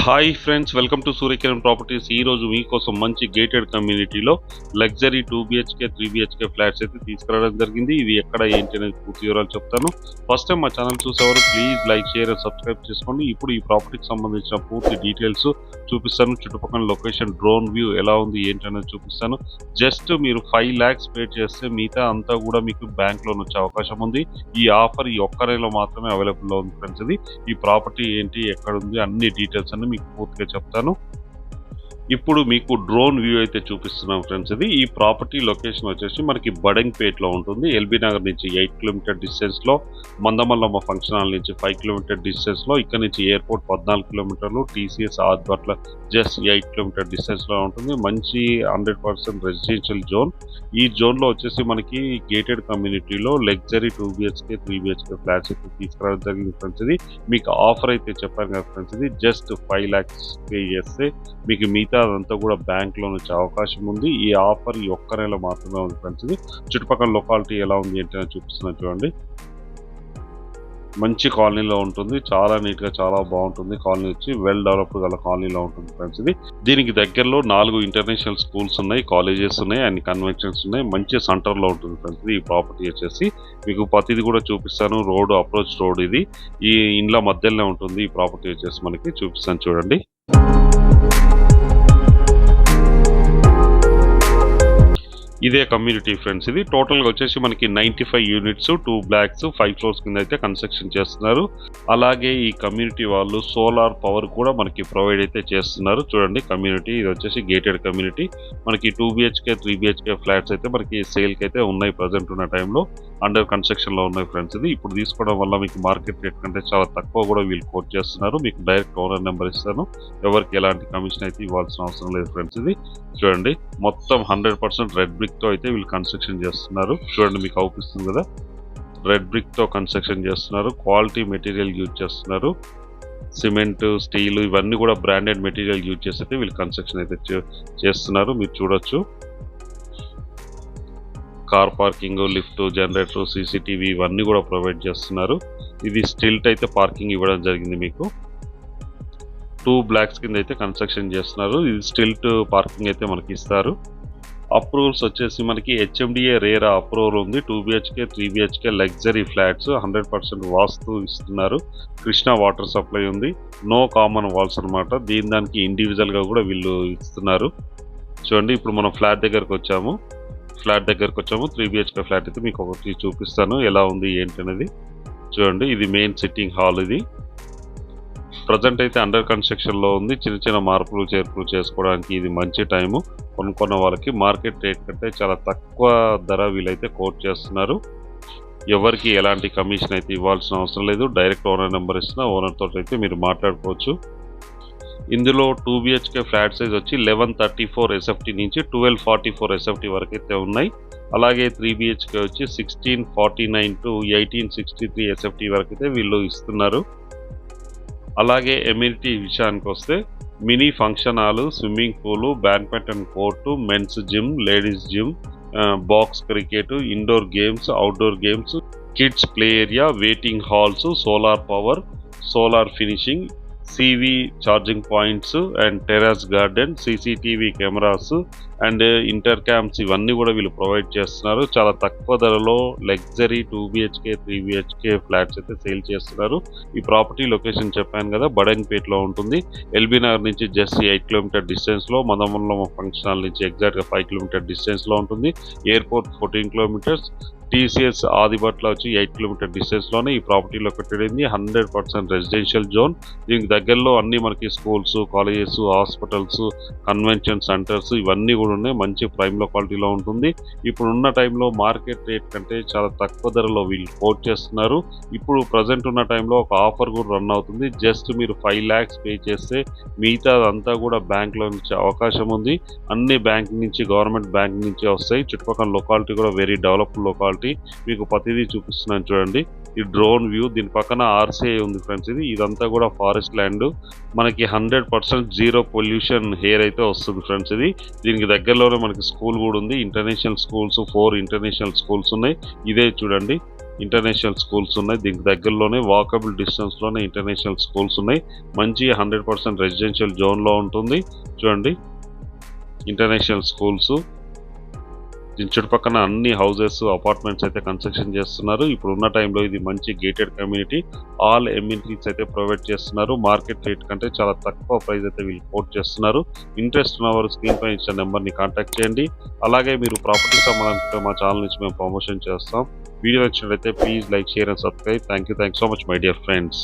Hi friends, welcome to Surya Kiran properties. ఈ రోజు మీకోసం మంచి గేటెడ్ కమ్యూనిటీలో లగ్జరీ 2 BHK 3 BHK ఫ్లాట్స్ అయితే తీసుకురావడం జరిగింది. ఇవి ఎక్కడ ఏంటి అనేది పూర్తి వివరాలు చెప్తాను. ఫస్ట్ టైం మా ఛానల్ చూసేవారు please like, share and subscribe చేసుకోండి. ఇప్పుడు ఈ ప్రాపర్టీకి సంబంధించిన పూర్తి డీటెయిల్స్ చూపిస్తాను. చుట్టుపక్కల లొకేషన్, డ్రోన్ వ్యూ ఎలా ఉంది ఏంటి అనేది చూపిస్తాను. జస్ట్ మీరు 5 lakhs పే చేస్తే మిగతా అంతా కూడా మీకు బ్యాంక్ లోన్ వచ్చే అవకాశం ఉంది. ఈ ఆఫర్ ఈ ఒక్క నెలలో మాత్రమే అవైలబుల్లో ఉంది ఫ్రెండ్స్. ఇది ఈ ప్రాపర్టీ ఏంటి, ఎక్కడ ఉంది, అన్ని డీటెయిల్స్ అన్ని మీకు పూర్తిగా చెప్తాను. ఇప్పుడు మీకు డ్రోన్ వ్యూ అయితే చూపిస్తున్నాం ఫ్రెండ్స్. ఇది ఈ ప్రాపర్టీ లొకేషన్ వచ్చేసి మనకి బడంగ్పేట్లో ఉంటుంది. ఎల్బీ నగర్ నుంచి 8 కిలోమీటర్ డిస్టెన్స్లో, మందమల్లమ్మ ఫంక్షన్ హాల్ నుంచి 5 కిలోమీటర్ డిస్టెన్స్లో, ఇక్కడ నుంచి ఎయిర్పోర్ట్ 14 కిలోమీటర్లు, టీసీఎస్ ఆదిపట్ల జస్ట్ 8 కిలోమీటర్ డిస్టెన్స్లో ఉంటుంది. మంచి 100% రెసిడెన్షియల్ జోన్. ఈ జోన్లో వచ్చేసి మనకి గేటెడ్ కమ్యూనిటీలో లగ్జరీ 2 BHK 3 BHK ఫ్లాట్స్ అయితే తీసుకురావడం జరిగింది ఫ్రెండ్స్. ఇది మీకు ఆఫర్ అయితే చెప్పాను కదా ఫ్రెండ్స్. ఇది జస్ట్ 5 lakhs పే చేస్తే మీకు మిగతా అదంతా కూడా బ్యాంక్ లోన్ వచ్చే అవకాశం ఉంది. ఈ ఆఫర్ ఈ ఒక్క నెల మాత్రమే ఉంది ఫ్రెండ్స్. ఇది చుట్టుపక్కల లొకాలిటీ ఎలా ఉంది ఏంటనే చూపిస్తున్నాను చూడండి. మంచి కాలనీలో ఉంటుంది, చాలా నీట్గా చాలా బాగుంటుంది. కాలనీ వచ్చి వెల్ డెవలప్డ్ గల కాలనీలో ఉంటుంది ఫ్రెండ్స్. ఇది దీనికి దగ్గరలో 4 ఇంటర్నేషనల్ స్కూల్స్ ఉన్నాయి, కాలేజెస్ ఉన్నాయి, అండ్ కన్వెన్షన్స్ ఉన్నాయి. మంచి సెంటర్లో ఉంటుంది ఫ్రెండ్స్. ఈ ప్రాపర్టీ వచ్చేసి మీకు ప్రతిది కూడా చూపిస్తాను. రోడ్, అప్రోచ్ రోడ్, ఇది ఈ ఇండ్ల మధ్యలోనే ఉంటుంది. ఈ ప్రాపర్టీ వచ్చేసి మనకి చూపిస్తాను చూడండి. ఇదే కమ్యూనిటీ ఫ్రెండ్స్. ఇది టోటల్గా వచ్చేసి మనకి 95 యూనిట్స్, 2 blocks, 5 floors కింద అయితే కన్స్ట్రక్షన్ చేస్తున్నారు. అలాగే ఈ కమ్యూనిటీ వాళ్ళు సోలార్ పవర్ కూడా మనకి ప్రొవైడ్ అయితే చేస్తున్నారు. చూడండి కమ్యూనిటీ, ఇది వచ్చేసి గేటెడ్ కమ్యూనిటీ. మనకి 2 BHK 3 BHK ఫ్లాట్స్ అయితే మనకి సేల్కి అయితే ఉన్నాయి. ప్రజెంట్ ఉన్న టైంలో అండర్ కన్స్ట్రక్షన్లో ఉన్నాయి ఫ్రెండ్స్. ఇది ఇప్పుడు తీసుకోవడం వల్ల మీకు మార్కెట్ రేట్ కంటే చాలా తక్కువ కూడా వీళ్ళు కోట్ చేస్తున్నారు. మీకు డైరెక్ట్ ఓనర్ నెంబర్ ఇస్తాను. ఎవరికి ఎలాంటి కమిషన్ అయితే ఇవ్వాల్సిన అవసరం లేదు ఫ్రెండ్స్. ఇది చూడండి మొత్తం 100% రెడ్ బ్రిక్ తో అయితే వీళ్ళు కన్స్ట్రక్షన్ చేస్తున్నారు. చూడండి మీకు అవుపిస్తుంది కదా, రెడ్ బ్రిక్ తో కన్స్ట్రక్షన్ చేస్తున్నారు. క్వాలిటీ మెటీరియల్ యూజ్ చేస్తున్నారు. సిమెంట్, స్టీల్ ఇవన్నీ కూడా బ్రాండెడ్ మెటీరియల్ యూజ్ చేసి అయితే వీళ్ళు కన్స్ట్రక్షన్ అయితే చేస్తున్నారు. మీరు చూడొచ్చు car parking, lift, generator, CCTV ఇవన్నీ కూడా ప్రొవైడ్ చేస్తున్నారు. ఇది స్టిల్ట్ అయితే పార్కింగ్ ఇవ్వడం జరిగింది. మీకు 2 blocks కింద అయితే కన్స్ట్రక్షన్ చేస్తున్నారు. ఇది స్టిల్ట్ పార్కింగ్ అయితే మనకి ఇస్తారు. అప్రూవల్స్ వచ్చేసి మనకి హెచ్ఎండిఏ రేరా అప్రూవల్ ఉంది. 2 BHK 3 BHK లగ్జరీ ఫ్లాట్స్ 100% వాస్తు ఇస్తున్నారు. కృష్ణా వాటర్ సప్లై ఉంది. నో కామన్ వాల్స్ అనమాట. దానికి ఇండివిజువల్గా కూడా వీళ్ళు ఇస్తున్నారు. చూడండి ఇప్పుడు మనం ఫ్లాట్ దగ్గరకు వచ్చాము. 3 BHK ఫ్లాట్ అయితే మీకు ఒకటి చూపిస్తాను ఎలా ఉంది ఏంటి అనేది. చూడండి ఇది మెయిన్ సిట్టింగ్ హాల్. ఇది ప్రజెంట్ అయితే అండర్ కన్స్ట్రక్షన్లో ఉంది. చిన్న చిన్న మార్పులు చేర్పులు చేసుకోవడానికి ఇది మంచి టైము. కొనుక్కున్న వాళ్ళకి మార్కెట్ రేట్ కంటే చాలా తక్కువ ధర వీళ్ళైతే కోట్ చేస్తున్నారు. ఎవరికి ఎలాంటి కమిషన్ అయితే ఇవ్వాల్సిన అవసరం లేదు. డైరెక్ట్ ఓనర్ నెంబర్ ఇస్తున్న ఓనర్ తోటి అయితే మీరు మాట్లాడుకోవచ్చు. ఇందులో 2 BHK ఫ్లాట్ సైజ్ వచ్చి 1134 SFT నుంచి 1244 SFT వరకు అయితే ఉన్నాయి. అలాగే 3 BHK వచ్చి 1649 to 1863 SFT వరకు అయితే వీళ్ళు ఇస్తున్నారు. అలాగే ఎమ్యూనిటీ విషయానికి వస్తే mini function hall, swimming pool, badminton court, men's gym, ladies gym, box cricket, indoor games, outdoor games, kids play area, waiting halls, solar power, solar finishing, EV charging points and terrace garden, CCTV cameras and intercoms ఇవన్నీ కూడా వీళ్ళు provide చేస్తున్నారు. చాలా తక్కువ ధరలో luxury 2 BHK 3 BHK flats అయితే sale చేస్తున్నారు. ఈ ప్రాపర్టీ లొకేషన్ చెప్పాను కదా, బడంగ్పేట్లో ఉంటుంది. ఎల్బీ నగర్ నుంచి జస్ట్ 8 కిలోమీటర్ డిస్టెన్స్లో, మందమల్లమ్మ ఫంక్షన్ హాల్ నుంచి ఎగ్జాక్ట్గా 5 కిలోమీటర్ డిస్టెన్స్లో ఉంటుంది. ఎయిర్పోర్ట్ 14 కిలోమీటర్స్, టీసీఎస్ ఆదిపట్ల వచ్చి 8 కిలోమీటర్ డిస్టెన్స్లోనే ఈ ప్రాపర్టీ లొకేటెడ్ అయింది. 100% రెసిడెన్షియల్ జోన్. దీనికి దగ్గరలో అన్ని మనకి schools, colleges, hospitals, convention centres ఇవన్నీ కూడా ఉన్నాయి. మంచి ప్రైమ్ లొకాలిటీలో ఉంటుంది. ఇప్పుడు ఉన్న టైంలో మార్కెట్ రేట్ కంటే చాలా తక్కువ ధరలో వీళ్ళు కోట్ చేస్తున్నారు. ఇప్పుడు ప్రజెంట్ ఉన్న టైంలో ఒక ఆఫర్ కూడా రన్ అవుతుంది. జస్ట్ మీరు 5 lakhs పే చేస్తే మిగతా అంతా కూడా బ్యాంక్లో నుంచి అవకాశం ఉంది. అన్ని బ్యాంక్ నుంచి, గవర్నమెంట్ బ్యాంక్ నుంచి వస్తాయి. చుట్టుపక్కల లొకాలిటీ కూడా వెరీ డెవలప్డ్ లొకాలిటీ. మీకు ప్రతిదీ చూపిస్తున్నాను చూడండి. ఈ డ్రోన్ వ్యూ, దీని పక్కన ఆర్సీఐ ఉంది ఫ్రెండ్స్. ఇదంతా కూడా ఫారెస్ట్ ల్యాండ్. మనకి 100% జీరో పొల్యూషన్ హెయిర్ అయితే వస్తుంది ఫ్రెండ్స్. దీనికి దగ్గరలోనే మనకి స్కూల్ కూడా ఉంది. ఇంటర్నేషనల్ స్కూల్స్, 4 ఇంటర్నేషనల్ స్కూల్స్ ఉన్నాయి. ఇదే చూడండి ఇంటర్నేషనల్ స్కూల్స్ ఉన్నాయి. దీనికి దగ్గరలోనే వాకబుల్ డిస్టెన్స్లోనే ఇంటర్నేషనల్ స్కూల్స్ ఉన్నాయి. మంచి 100% రెసిడెన్షియల్ జోన్లో ఉంటుంది. చూడండి ఇంటర్నేషనల్ స్కూల్స్, దీని చుట్టుపక్కల అన్ని హౌసెస్ అపార్ట్మెంట్స్ అయితే కన్స్ట్రక్షన్ చేస్తున్నారు. ఇప్పుడు ఉన్న టైంలో ఇది మంచి గేటెడ్ కమ్యూనిటీ, ఆల్ ఎమ్యూనిటీస్ అయితే ప్రొవైడ్ చేస్తున్నారు. మార్కెట్ రేట్ కంటే చాలా తక్కువ ప్రైస్ అయితే వీళ్ళు కోట్ చేస్తున్నారు. ఇంట్రెస్ట్ ఉన్నవారు స్క్రీన్ పైన ఇచ్చిన నెంబర్ని కాంటాక్ట్ చేయండి. అలాగే మీరు ప్రాపర్టీ సంబంధించిన మా ఛానల్ నుంచి మేము ప్రమోషన్ చేస్తాం. వీడియో నచ్చినట్లయితే please like, share and subscribe. Thank you so much my dear friends.